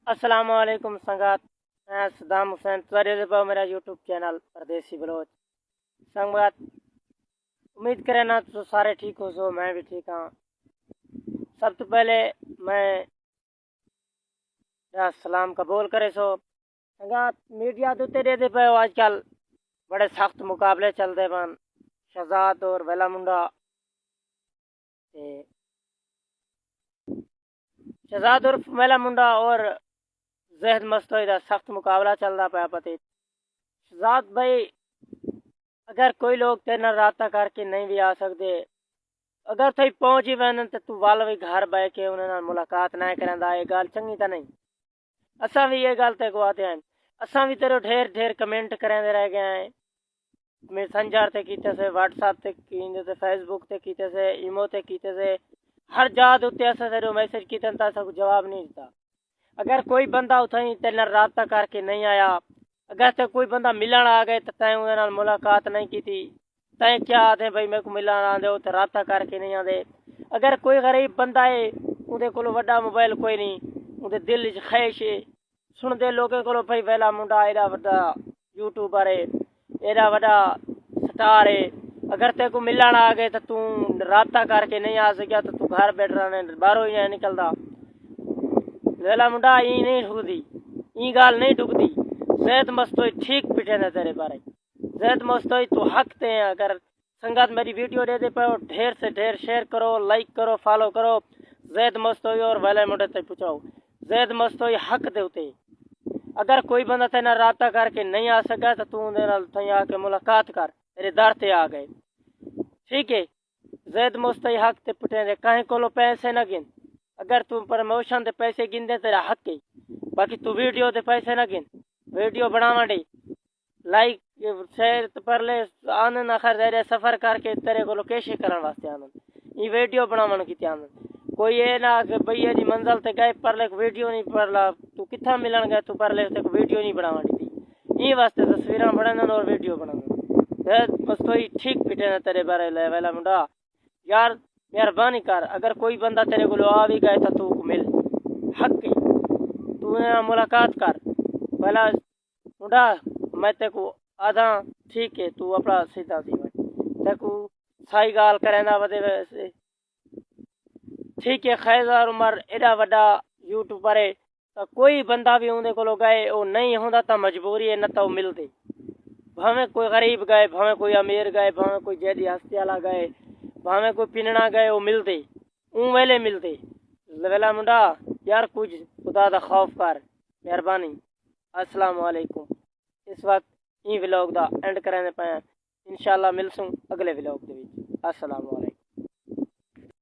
अस्सलाम वालेकुम संगात। मैं सदाम हुसैन त्वरे पर मेरा यूट्यूब चैनल परदेसी बलोच संगात। उम्मीद करें ना तो सारे ठीक हो सो मैं भी ठीक हाँ। सब तो पहले मैं सलाम कबूल करे सो संगात। मीडिया तो तेरे दे पे आजकल बड़े सख्त मुकाबले चलते बन शहजाद और वेला मुंडा ते शहजाद और वेला मुंडा और जहद मस्तोई दा सख्त मुकाबला चलता पाया पति शहजाद भाई। अगर कोई लोग तेरे नाल राबता करके नहीं भी आ सकते, अगर तुम पहुंच ही वैन तो तू वाल भी घर बह के उन्हें नाल मुलाकात ना करेंदा, ये गल चंगी तो नहीं। असा भी ये गल ते को आते हैं, असा भी तेरे ढेर ढेर कमेंट करेंदे रह गए हैं। मैसेंजर ते कीते से, व्हाट्सएप ते कीते से, फेसबुक ते कीते से, इमो ते कीते से, हर जात उत्ते असा तेरे मैसेज कीते ता असा को जवाब नहीं दिता। अगर कोई बंदा उठाई तेरे नाल राबता करके नहीं आया, अगर ते कोई बंदा मिलन आ गए तो तैं उन्हें नाल मुलाकात नहीं की थी, तैं क्या आते भाई मेरे को मिलन आंदे हो तो राबता करके नहीं आंदे। अगर कोई गरीब बंदा है उहदे कोल वड्डा मोबाइल कोई नहीं, उहदे दिल च ख्वाहिश है सुनदे लोगों को भाई वेला मुंडा एडा वड्डा यूट्यूबर है, एडा वड्डा स्टार है, अगर ते को मिलन आ गए तो तू राबता करके नहीं आ सकिया तो तू घर बैठ रहा बाहरों ही नहीं निकलदा। वेला मुंडा ई नहीं ढुकदी, ई गाल नहीं ढुकदी। जैद मस्तोई ठीक पिटे ने तेरे बारे, जैद मस्तोई तू हक ते हैं। अगर संगत मेरी वीडियो दे दे पे ढेर से ढेर शेयर करो, लाइक करो, फॉलो करो। जैद मस्तोई और वेला मुंडे तक पहुंचाओ। जैद मस्तोई हक दे उते। अगर कोई बंदा तेना राबता करके नहीं आ सका तो तू उहदे नाल तई आके मुलाकात कर, तेरे दर ते आ गए, ठीक है। जैद मस्तोई हक ते पिटे ने कहीं कोलो पैसे न गिन। अगर तू प्रमोशन दे पैसे गिनदे तेरा हक है, बाकी तू वीडियो दे पैसे न गिन। वीडियो बनावा डी लाइक शेयर पर ले आनंद आखिर तेरे सफर करके तेरे को लोकेशन करने वास्ते आनंद ये वीडियो बनावन की आनंद। कोई ये ना कि भैया जी मंजिल ते गए पर ले वीडियो नहीं पर ला तू किथा मिलन गए तू पर ले ते वीडियो नहीं बनावा दी। ये वास्ते तस्वीरें बनाना और वीडियो बनाना बस तो ही ठीक पिटे ना तेरे बारे ले वेला मुंडा। यार मेहरबानी कर, अगर कोई बंदा तेरे को आ भी गए तो तू को मिल हक है, तू मुलाकात कर भला मुंडा। मैं ते को आधा ठीक है तू अपना सीधा दी ते को सही गाल करेंदा वदे वैसे ठीक है। खैजार उमर एडा वड्डा यूट्यूबर है तो कोई बंदा भी उनके को गए वो नहीं होंदा तो मजबूरी है न तो मिलते। भावे कोई गरीब गए, भावे कोई अमीर गए, भावे कोई जैदी हस्ती वाला गए, भावे कोई पिनना गए, वो मिलते ऊँ वेले मिलते। वेला मुंडा यार कुछ खुदा दा खौफ कर मेहरबानी। अस्सलाम वालेकुम। इस वक्त ई व्लॉग दा एंड करने पाया, इंशाल्लाह मिलसूं अगले व्लॉग दे विच। अस्सलाम वालेकुम।